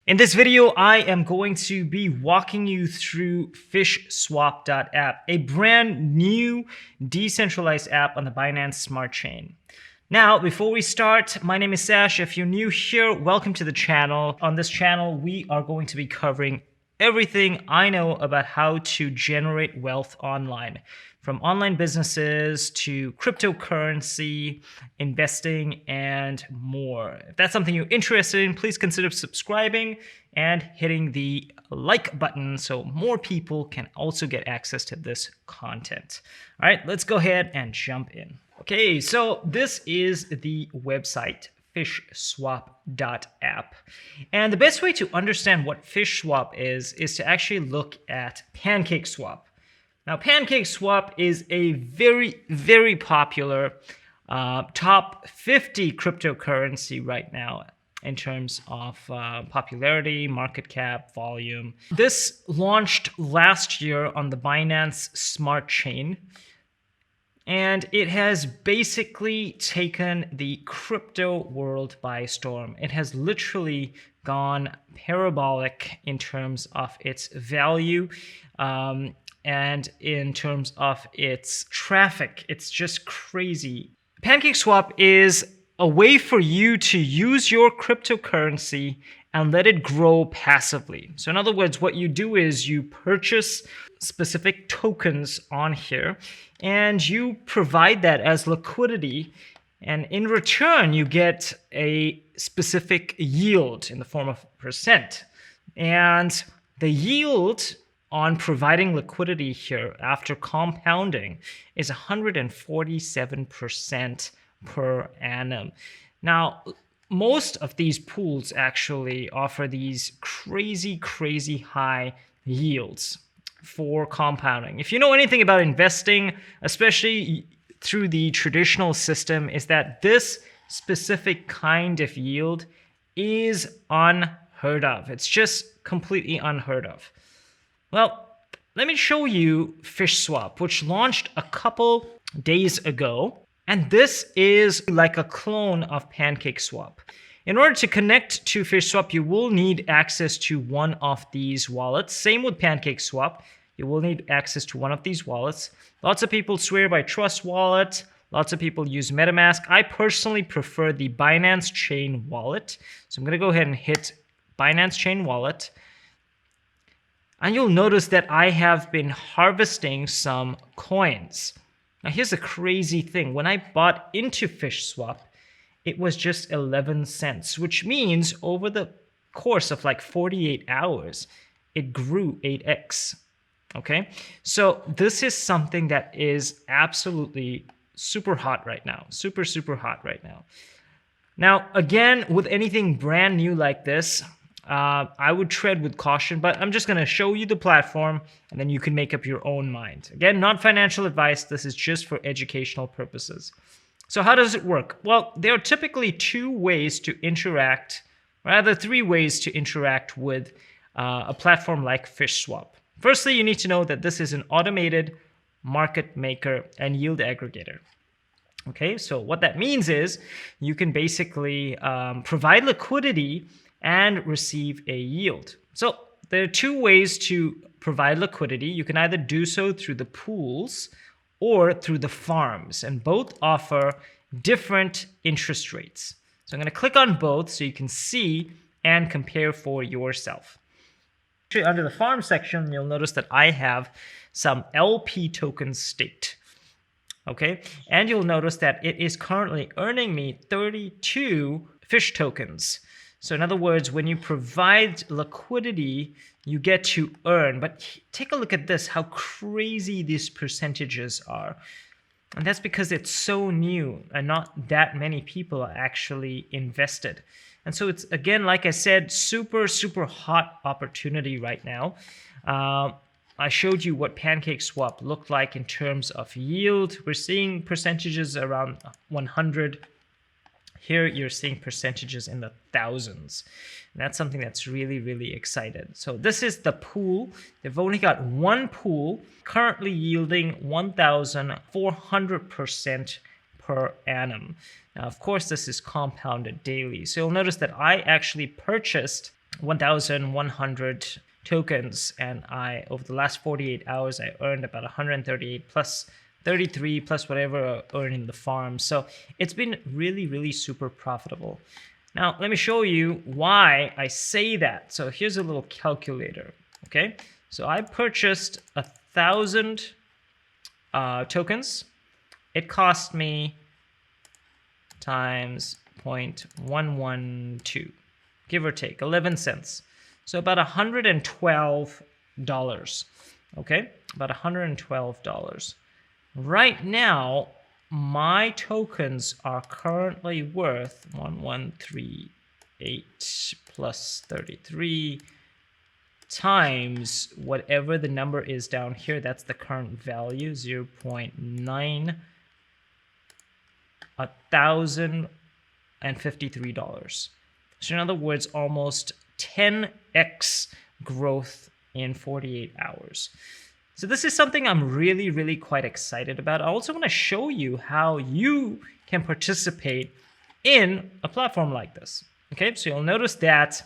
In this video, I am going to be walking you through FishSwap.app, a brand new decentralized app on the Binance Smart Chain. Now, before we start, my name is Sash. If you're new here, welcome to the channel. On this channel, we are going to be covering everything I know about how to generate wealth online, from online businesses to cryptocurrency, investing, and more. If that's something you're interested in, please consider subscribing and hitting the like button so more people can also get access to this content. All right, let's go ahead and jump in. Okay, so this is the website, FishSwap.app. And the best way to understand what FishSwap is to actually look at pancakeswap. Now, pancakeswap is a very, very popular top 50 cryptocurrency right now in terms of popularity, market cap, volume. This launched last year on the Binance Smart Chain. And it has basically taken the crypto world by storm. It has literally gone parabolic in terms of its value and in terms of its traffic. It's just crazy. PancakeSwap is a way for you to use your cryptocurrency and let it grow passively. So in other words, what you do is you purchase specific tokens on here and you provide that as liquidity, and in return you get a specific yield in the form of percent. And the yield on providing liquidity here after compounding is 147% per annum. Now, most of these pools actually offer these crazy high yields for compounding. If you know anything about investing, especially through the traditional system, is that this specific kind of yield is unheard of. It's just completely unheard of. Well, let me show you FishSwap, which launched a couple days ago. And this is like a clone of pancakeswap. In order to connect to FishSwap, you will need access to one of these wallets. Same with pancakeswap. You will need access to one of these wallets. Lots of people swear by Trust Wallet. Lots of people use MetaMask. I personally prefer the Binance Chain wallet. So I'm going to go ahead and hit Binance Chain wallet. And you'll notice that I have been harvesting some coins. Now, here's a crazy thing. When I bought into FishSwap, it was just 11 cents, which means over the course of like 48 hours, it grew 8x. Okay, so this is something that is absolutely super hot right now. Super hot right now. Now, again, with anything brand new like this, I would tread with caution, but I'm just going to show you the platform and then you can make up your own mind. Again, not financial advice. This is just for educational purposes. So how does it work? Well, there are typically two ways to interact, rather three ways to interact with a platform like FishSwap. Firstly, you need to know that this is an automated market maker and yield aggregator. Okay, so what that means is you can basically provide liquidity and receive a yield. So there are two ways to provide liquidity. You can either do so through the pools or through the farms, and both offer different interest rates. So I'm going to click on both so you can see and compare for yourself. Actually, under the farm section, you'll notice that I have some LP tokens staked. Okay, and you'll notice that it is currently earning me 32 fish tokens. So in other words, when you provide liquidity, you get to earn. But take a look at this, how crazy these percentages are. And that's because it's so new and not that many people are actually invested. And so it's, again, like I said, super hot opportunity right now. I showed you what PancakeSwap looked like in terms of yield. We're seeing percentages around 100. Here you're seeing percentages in the thousands. And that's something that's really excited. So this is the pool. They've only got one pool currently yielding 1,400% per annum. Now, of course, this is compounded daily. So you'll notice that I actually purchased 1,100 tokens, and over the last 48 hours I earned about 138 plus 33 plus whatever I earned in the farm. So it's been really super profitable. Now let me show you why I say that. So here's a little calculator. Okay, so I purchased 1,000 tokens. It cost me times 0.112, give or take 11 cents. So about $112. Okay, about $112. Right now, my tokens are currently worth 1138 plus 33 times whatever the number is down here. That's the current value, 0.9, $1,053. So in other words, almost 10x growth in 48 hours. So this is something I'm really quite excited about. I also want to show you how you can participate in a platform like this. Okay, so you'll notice that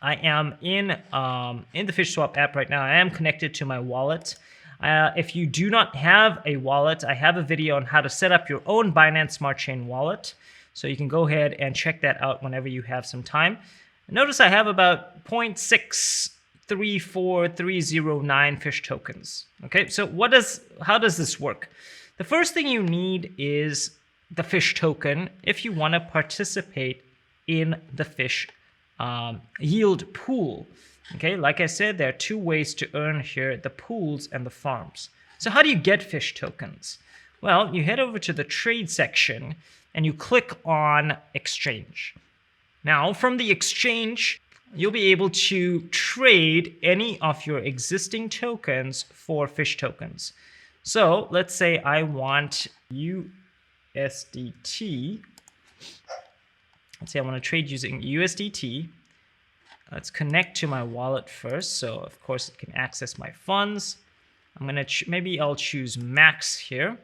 I am in the FishSwap app right now. I am connected to my wallet. If you do not have a wallet, I have a video on how to set up your own Binance Smart Chain wallet. So you can go ahead and check that out whenever you have some time. Notice I have about 0.634309 fish tokens. Okay, so how does this work? The first thing you need is the fish token if you want to participate in the fish yield pool. Okay, like I said, there are two ways to earn here, the pools and the farms. So how do you get fish tokens? Well, you head over to the trade section and you click on exchange. Now, from the exchange, you'll be able to trade any of your existing tokens for fish tokens. So let's say I want USDT. Let's say I want to trade using USDT. Let's connect to my wallet first. So of course it can access my funds. I'm gonna maybe I'll choose max here.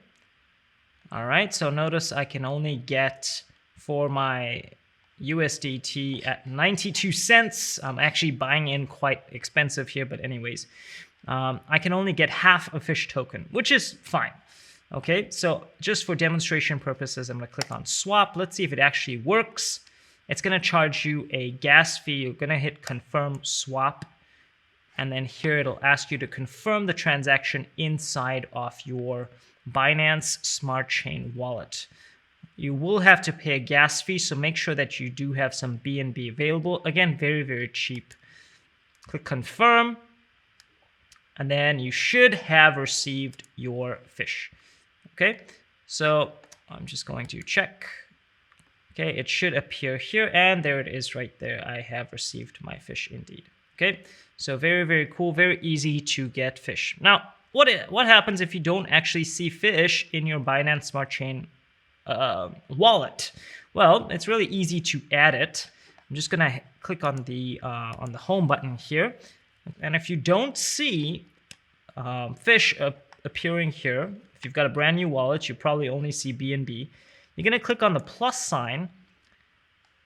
All right, so notice I can only get for my USDT at 92 cents. I'm actually buying in quite expensive here, but anyways, I can only get half a fish token, which is fine. Okay, so just for demonstration purposes, I'm gonna click on swap. Let's see if it actually works. It's gonna charge you a gas fee. You're gonna hit confirm swap. And then here it'll ask you to confirm the transaction inside of your Binance Smart Chain wallet. You will have to pay a gas fee, so make sure that you do have some BNB available. Again, very cheap. Click confirm, and then you should have received your fish. Okay, so I'm just going to check. Okay, it should appear here, and there it is right there. I have received my fish indeed. Okay, so very cool, very easy to get fish. Now, what happens if you don't actually see fish in your Binance Smart Chain wallet? Well, it's really easy to add it. I'm just gonna click on the home button here, and if you don't see fish appearing here, if you've got a brand new wallet, you probably only see BNB. You're gonna click on the plus sign,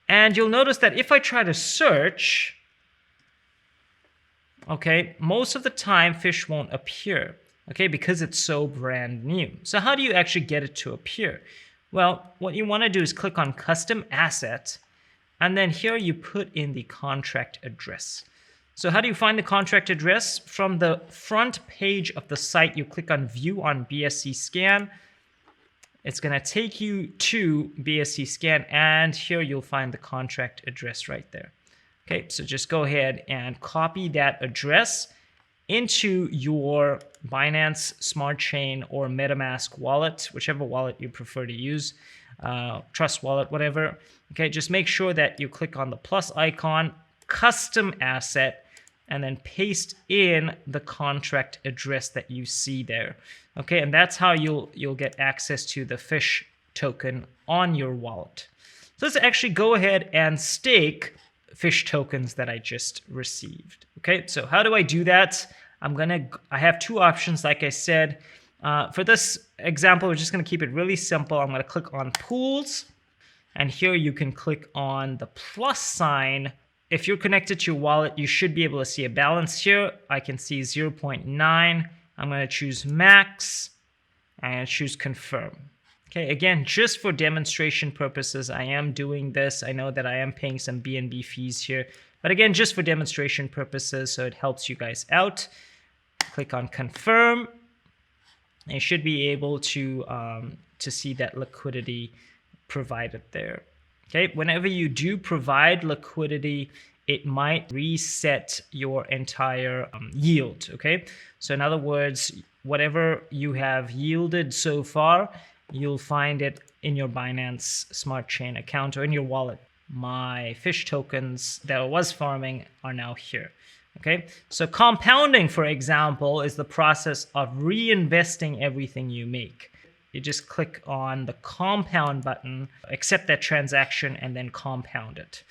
and you'll notice that if I try to search, okay, most of the time fish won't appear, okay, because it's so brand new. So how do you actually get it to appear? Well, what you want to do is click on custom asset, and then here you put in the contract address. So how do you find the contract address? From the front page of the site, you click on view on BSC scan. It's going to take you to BSC scan, and here you'll find the contract address right there. Okay, so just go ahead and copy that address into your Binance Smart Chain or MetaMask wallet, whichever wallet you prefer to use, Trust Wallet, whatever. Okay, just make sure that you click on the plus icon, custom asset, and then paste in the contract address that you see there. Okay, and that's how you'll get access to the fish token on your wallet. So let's actually go ahead and stake fish tokens that I just received. Okay, so how do I do that? I have two options, like I said. For this example, we're just gonna keep it really simple. I'm gonna click on pools, and here you can click on the plus sign if you're connected to your wallet, you should be able to see a balance here. I can see 0.9. I'm going to choose max and choose confirm. Okay, again, just for demonstration purposes, I am doing this. I know that I am paying some BNB fees here, but again, just for demonstration purposes, so it helps you guys out. Click on confirm. And you should be able to see that liquidity provided there. Okay, whenever you do provide liquidity, it might reset your entire yield. Okay, so in other words, whatever you have yielded so far, you'll find it in your Binance Smart Chain account or in your wallet. My fish tokens that I was farming are now here. Okay, so compounding, for example, is the process of reinvesting everything you make. You just click on the compound button, accept that transaction, and then compound it.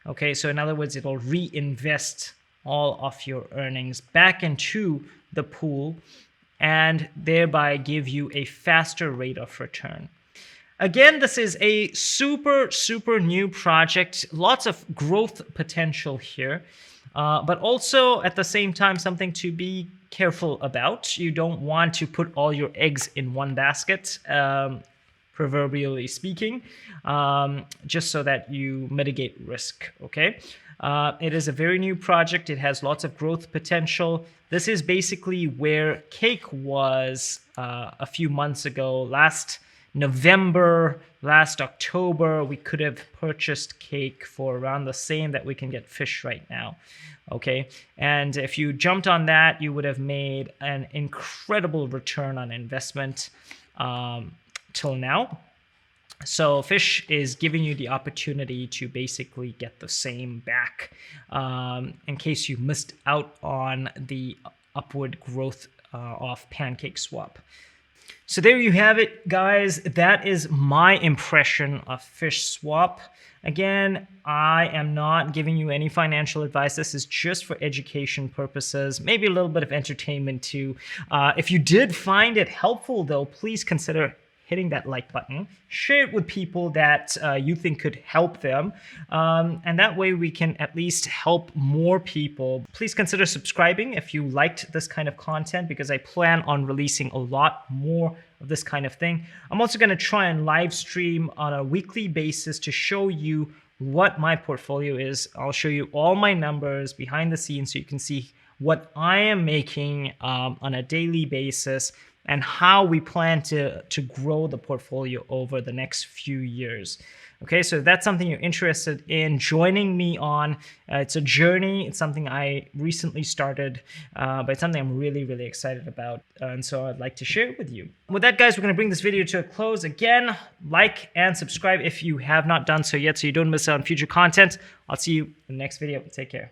Okay, so in other words, it'll reinvest all of your earnings back into the pool and thereby give you a faster rate of return. Again, this is a super new project, lots of growth potential here, but also at the same time something to be careful about. You don't want to put all your eggs in one basket, proverbially speaking, just so that you mitigate risk, okay? It is a very new project. It has lots of growth potential. This is basically where Cake was a few months ago. Last November, last October, we could have purchased Cake for around the same that we can get Fish right now. Okay, and if you jumped on that, you would have made an incredible return on investment till now. So Fish is giving you the opportunity to basically get the same back in case you missed out on the upward growth of pancakeswap. So there you have it, guys. That is my impression of FishSwap. Again, I am not giving you any financial advice. This is just for education purposes, maybe a little bit of entertainment too. If you did find it helpful, though, please consider hitting that like button. Share it with people that you think could help them. And that way we can at least help more people. Please consider subscribing if you liked this kind of content, because I plan on releasing a lot more of this kind of thing. I'm also going to try and live stream on a weekly basis to show you what my portfolio is. I'll show you all my numbers behind the scenes so you can see what I am making on a daily basis, and how we plan to grow the portfolio over the next few years. Okay, so if that's something you're interested in joining me on, it's a journey. It's something I recently started, but it's something I'm really excited about. And so I'd like to share it with you. With that, guys, we're gonna bring this video to a close. Again, like and subscribe if you have not done so yet so you don't miss out on future content. I'll see you in the next video. Take care.